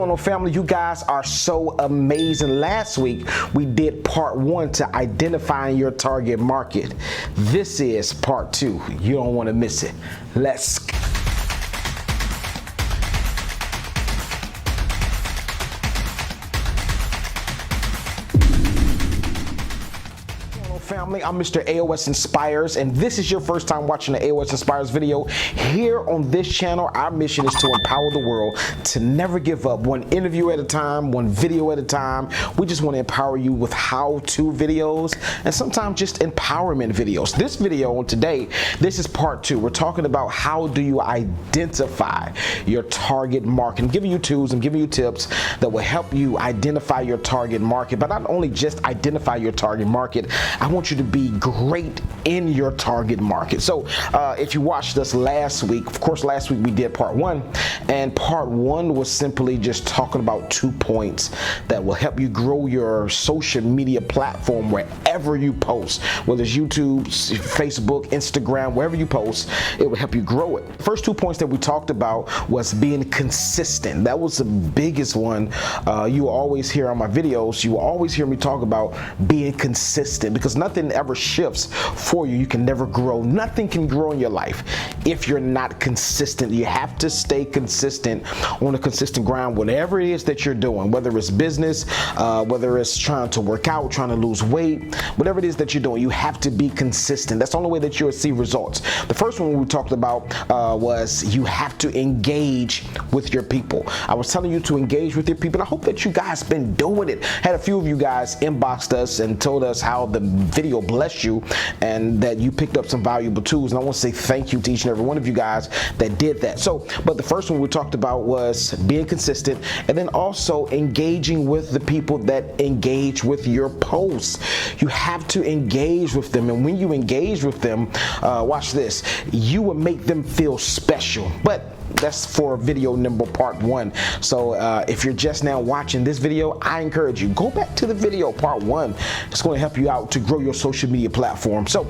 Family, you guys are so amazing. Last week we did part 1 to identifying your target market. This is part 2. You don't want to miss it. Let's go. Family, I'm Mr. Aosinspires, and this is your first time watching the Aosinspires video. Here on this channel, our mission is to empower the world to never give up, one interview at a time, one video at a time. We just want to empower you with how-to videos and sometimes just empowerment videos. This video on today, this is part 2. We're talking about how do you identify your target market. I'm giving you tools, I'm giving you tips that will help you identify your target market, but not only just identify your target market, I want you to be great in your target market. So if you watched us last week, of course last week we did part 1, and part 1 was simply just talking about 2 points that will help you grow your social media platform wherever you post, whether it's YouTube, Facebook, Instagram, wherever you post, it will help you grow it. The first 2 points that we talked about was being consistent. That was the biggest one. You will always hear on my videos, you will always hear me talk about being consistent, because nothing ever shifts for you. You can never grow. Nothing can grow in your life if you're not consistent. You have to stay consistent on a consistent ground, whatever it is that you're doing, whether it's business, whether it's trying to work out, trying to lose weight, whatever it is that you're doing, you have to be consistent. That's the only way that you'll see results. The first one we talked about was you have to engage with your people. I was telling you to engage with your people, and I hope that you guys been doing it. Had a few of you guys inboxed us and told us how the video blessed you and that you picked up some valuable tools, and I want to say thank you to each and every one of you guys that did that. So, but the first one we talked about was being consistent, and then also engaging with the people that engage with your posts. You have to engage with them, and when you engage with them, watch this, you will make them feel special. But that's for video number part 1. So if you're just now watching this video, I encourage you, go back to the video part 1. It's going to help you out to grow your social media platform. So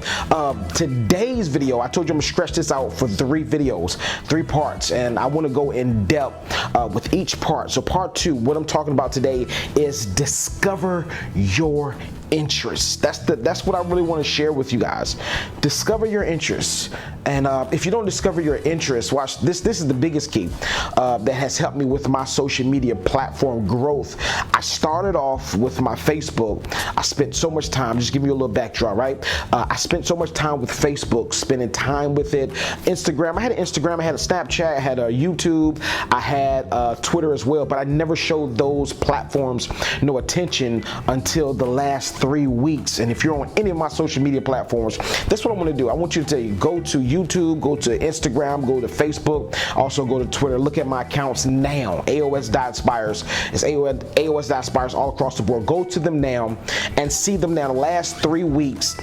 today's video, I told you I'm going to stretch this out for 3 videos, 3 parts, and I want to go in depth with each part. So part 2, what I'm talking about today is discover your interests. That's what I really want to share with you guys. Discover your interests. And if you don't discover your interests, watch this. This is the biggest key that has helped me with my social media platform growth. I started off with my Facebook. I spent so much time, just give you a little backdrop, right? I spent so much time with Facebook, spending time with it. Instagram, I had an Instagram, I had a Snapchat, I had a YouTube, I had Twitter as well, but I never showed those platforms no attention until the last 3 weeks. And if you're on any of my social media platforms, that's what I want to do. I want you to tell you, go to YouTube, go to Instagram, go to Facebook, also go to Twitter. Look at my accounts now. AOS.inspires. It's AOS.inspires all across the board. Go to them now and see them now. The last 3 weeks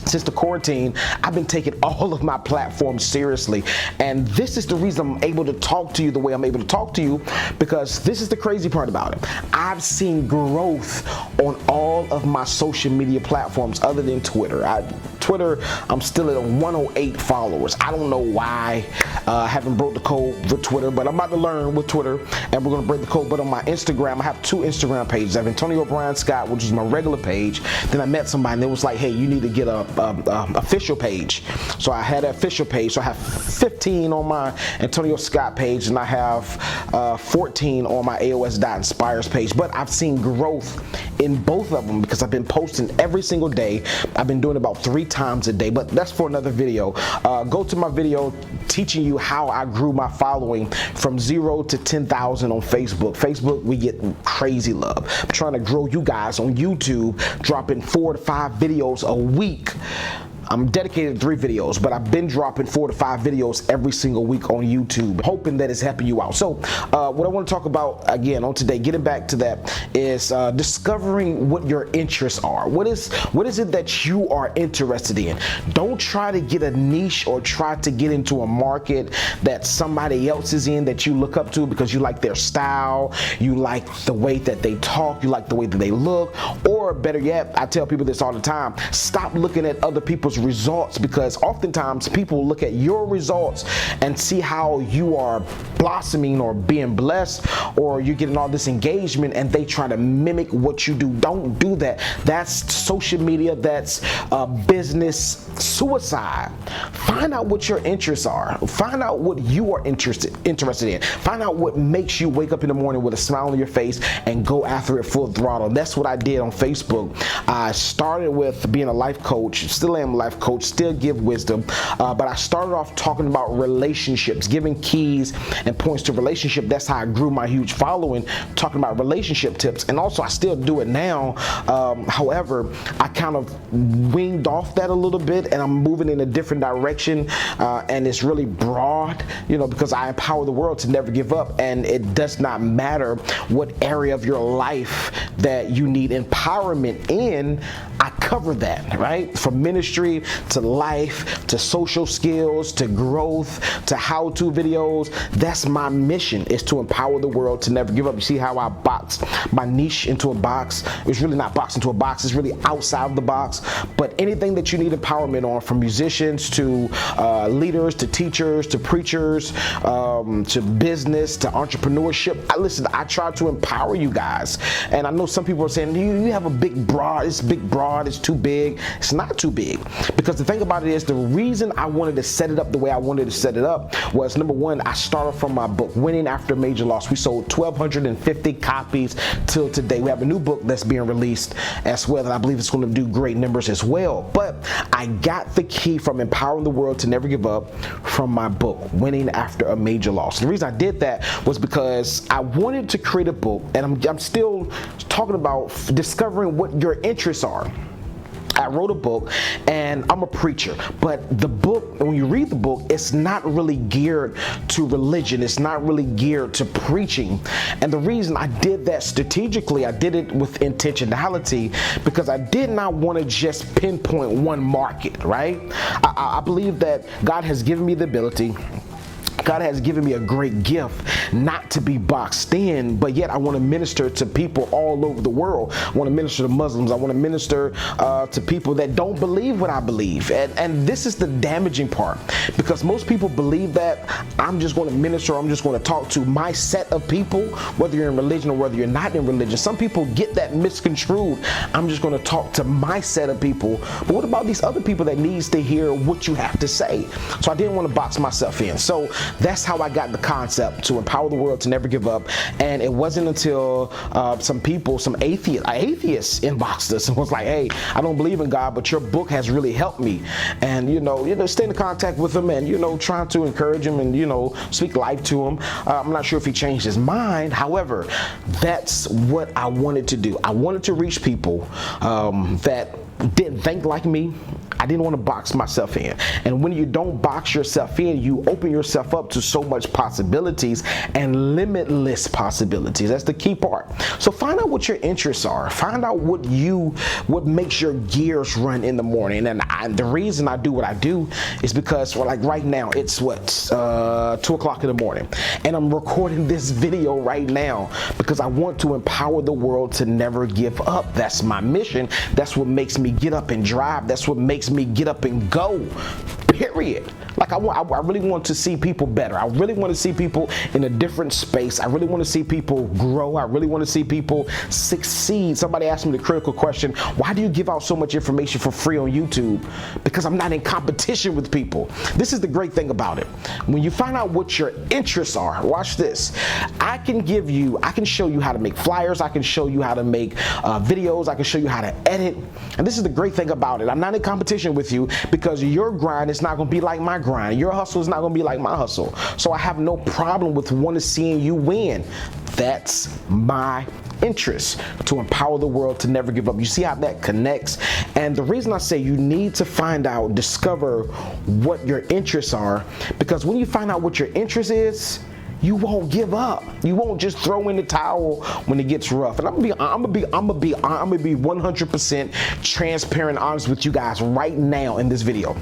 since the quarantine, I've been taking all of my platforms seriously, and this is the reason I'm able to talk to you the way I'm able to talk to you, because this is the crazy part about it. I've seen growth on all of my social media platforms other than Twitter. Twitter, I'm still at 108 followers. I don't know why. I haven't broke the code for Twitter, but I'm about to learn with Twitter, and we're going to break the code. But on my Instagram, I have 2 Instagram pages. I have Antonio Brian Scott, which is my regular page. Then I met somebody, and they was like, hey, you need to get a official page. So I had an official page. So I have 15 on my Antonio Scott page, and I have 14 on my AOS.inspires page. But I've seen growth in both of them because I've been posting every single day. I've been doing about 3 times a day, but that's for another video. Go to my video teaching you how I grew my following from 0 to 10,000 on Facebook. Facebook, we get crazy love. I'm trying to grow you guys on YouTube, dropping 4 to 5 videos a week. I'm dedicated to 3 videos, but I've been dropping 4 to 5 videos every single week on YouTube, hoping that it's helping you out. So what I want to talk about again on today, getting back to that, is discovering what your interests are. What is it that you are interested in? Don't try to get a niche or try to get into a market that somebody else is in that you look up to because you like their style, you like the way that they talk, you like the way that they look, or better yet, I tell people this all the time, stop looking at other people's those results, because oftentimes people look at your results and see how you are blossoming or being blessed or you're getting all this engagement, and they try to mimic what you do. Don't do that. That's social media. That's business suicide. Find out what your interests are. Find out what you are interested in. Find out what makes you wake up in the morning with a smile on your face and go after it full throttle. That's what I did on Facebook. I started with being a life coach, still am a life coach, still give wisdom, but I started off talking about relationships, giving keys and points to relationship. That's how I grew my huge following, talking about relationship tips. And also I still do it now. However, I kind of winged off that a little bit, and I'm moving in a different direction, and it's really broad, because I empower the world to never give up, and it does not matter what area of your life that you need empowerment in. I cover that, right? From ministry to life to social skills to growth to how-to videos. That's my mission, is to empower the world to never give up. You see how I box my niche into a box? It's really not boxed into a box. It's really outside of the box. But anything that you need empowerment on, from musicians to leaders to teachers to preachers to business to entrepreneurship, I try to empower you guys. And I know some people are saying, you have a big broad, it's big broad, it's too big. It's not too big, because the thing about it is, the reason I wanted to set it up the way I wanted to set it up was, number one, I started from my book, Winning After a Major Loss. We sold 1,250 copies till today. We have a new book that's being released as well, and I believe it's going to do great numbers as well. But I got the key from empowering the world to never give up from my book, Winning After a Major Loss. The reason I did that was because I wanted to create a book, and I'm still talking about discovering what your interests are. I wrote a book, and I'm a preacher, but the book, when you read the book, it's not really geared to religion. It's not really geared to preaching. And the reason I did that strategically, I did it with intentionality, because I did not want to just pinpoint one market, right? I believe that God has given me the ability, God has given me a great gift not to be boxed in, but yet I want to minister to people all over the world. I want to minister to Muslims. I want to minister to people that don't believe what I believe. And this is the damaging part, because most people believe that I'm just going to minister, I'm just going to talk to my set of people, whether you're in religion or whether you're not in religion. Some people get that misconstrued. I'm just going to talk to my set of people. But what about these other people that needs to hear what you have to say? So I didn't want to box myself in. So that's how I got the concept to empower the world to never give up. And it wasn't until some atheists inboxed us and was like, hey, I don't believe in God, but your book has really helped me. And stay in contact with him and trying to encourage him and speak life to him. I'm not sure if he changed his mind. However, that's what I wanted to do. I wanted to reach people that didn't think like me. I didn't want to box myself in. And when you don't box yourself in, you open yourself up to so much possibilities and limitless possibilities. That's the key part. So find out what your interests are. Find out what makes your gears run in the morning. And the reason I do what I do is because, like right now, it's 2 o'clock in the morning, and I'm recording this video right now because I want to empower the world to never give up. That's my mission. That's what makes me get up and drive. That's what makes me get up and go, period. Like I really want to see people better. I really want to see people in a different space. I really want to see people grow. I really want to see people succeed. Somebody asked me the critical question, why do you give out so much information for free on YouTube? Because I'm not in competition with people. This is the great thing about it. When you find out what your interests are, watch this. I can show you how to make flyers. I can show you how to make videos. I can show you how to edit. And this is the great thing about it. I'm not in competition with you, because your grind is not going to be like my grind. Your hustle is not going to be like my hustle. So I have no problem with wanting to see you win. That's my interest, to empower the world to never give up. You see how that connects? And the reason I say you need to find out, discover what your interests are, because when you find out what your interest is, you won't give up. You won't just throw in the towel when it gets rough. And I'm gonna be 100% transparent, honest with you guys right now in this video.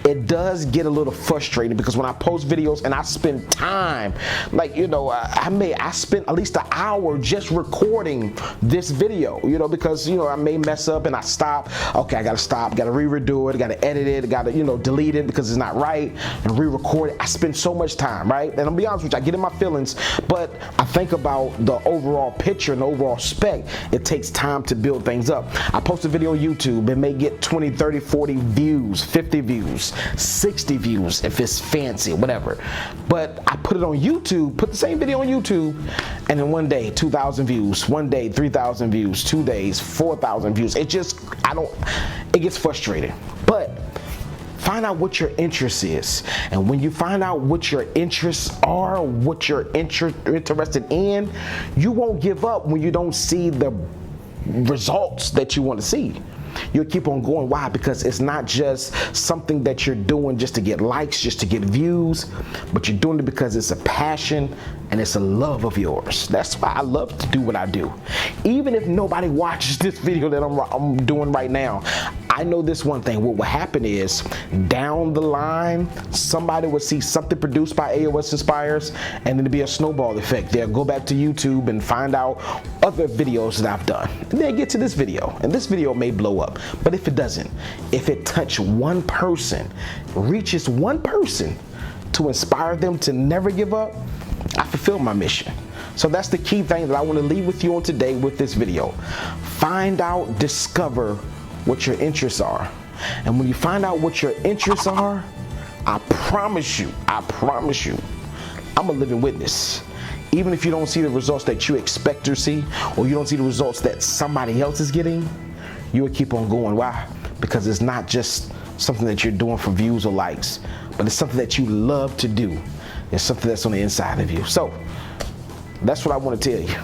it does get a little frustrating because when I post videos and I spend time, like, you know, I spent at least an hour just recording this video, you know, because, you know, I may mess up and I stop. Okay, I gotta stop, gotta redo it, gotta edit it, gotta, you know, delete it because it's not right, and re-record it. I spend so much time, right? And I'll be honest with you, I get in my feelings, but I think about the overall picture and the overall spec. It takes time to build things up. I post a video on YouTube, it may get 20, 30, 40 views, 50 views, 60 views if it's fancy, whatever. But I put it on YouTube, put the same video on YouTube, and then one day 2,000 views, one day 3,000 views, 2 days 4,000 views. It just, it gets frustrating. But find out what your interest is, and when you find out what your interests are, what you're interested in, you won't give up when you don't see the results that you want to see. You'll keep on going. Why? Because it's not just something that you're doing just to get likes, just to get views, but you're doing it because it's a passion and it's a love of yours. That's why I love to do what I do. Even if nobody watches this video that I'm doing right now, I know this one thing. What will happen is down the line, somebody will see something produced by AOS Inspires, and it'll be a snowball effect. They'll go back to YouTube and find out other videos that I've done. And they'll get to this video, and this video may blow up. But if it doesn't, if it touches one person, reaches one person to inspire them to never give up, I fulfill my mission. So that's the key thing that I want to leave with you on today with this video. Find out, discover what your interests are. And when you find out what your interests are, I promise you, I'm a living witness. Even if you don't see the results that you expect to see, or you don't see the results that somebody else is getting, you will keep on going. Why? Because it's not just something that you're doing for views or likes, but it's something that you love to do. It's something that's on the inside of you. So that's what I want to tell you.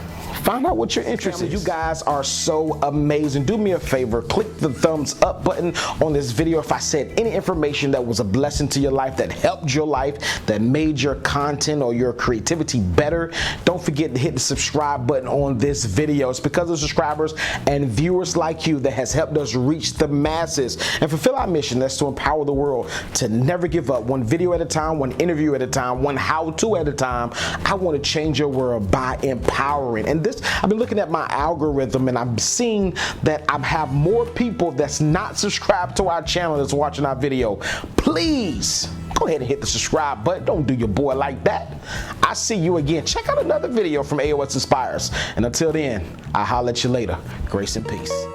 Find out what your interest is. You guys are so amazing. Do me a favor, click the thumbs up button on this video if I said any information that was a blessing to your life, that helped your life, that made your content or your creativity better. Don't forget to hit the subscribe button on this video. It's because of subscribers and viewers like you that has helped us reach the masses and fulfill our mission. That's to empower the world to never give up. One video at a time, one interview at a time, one how-to at a time. I want to change your world by empowering. And this, I've been looking at my algorithm and I'm seeing that I have more people that's not subscribed to our channel that's watching our video. Please go ahead and hit the subscribe button. Don't do your boy like that. I'll see you again. Check out another video from AOS Inspires. And until then, I'll holler at you later. Grace and peace.